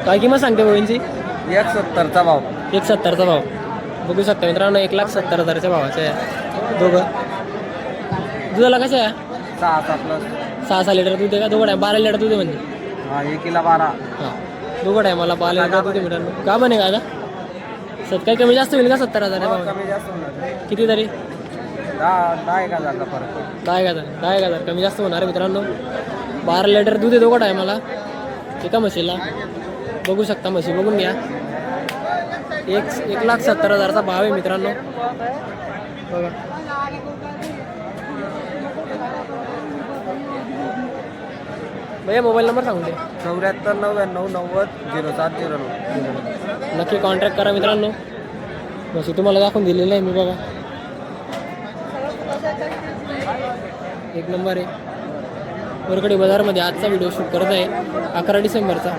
काय किंमत सांगते भाऊंची? 170चा भाव. 170चा भाव. बघू शकता मित्रांनो, 1,70,000च्या भावाचे आहे दोघं. दुधाला कशा आहे? 6 प्लस. 6 लिटर दूध आहे का? दोघं आहे 12 लिटर दूध आहे म्हणजे. हा 1 12. हां दोघं आहे मला 12 लिटर दूध आहे मित्रांनो. का बने का आता काही कमी जास्त होईल का? 70,000 भाव कमी जास्त होणार. किती तरी? 10,000चा फरक. 10,000 कमी जास्त होणार आहे मित्रांनो. 12 लिटर दूध आहे दोघं आहे मला एका म्हशीला. बघू शकता म्हशी बघून घ्या. 1,70,000चा भाव आहे मित्रांनो. बघा भैया मोबाईल नंबर सांगून दे. 7499900709. नक्की कॉन्टॅक्ट करा मित्रांनो. म्हशी तुम्हाला दाखवून दिलेलं आहे मी. बघा एक नंबर आहे. वरकडी बाजारमध्ये आजचा व्हिडिओ शूट करत आहे 11 डिसेंबरचा.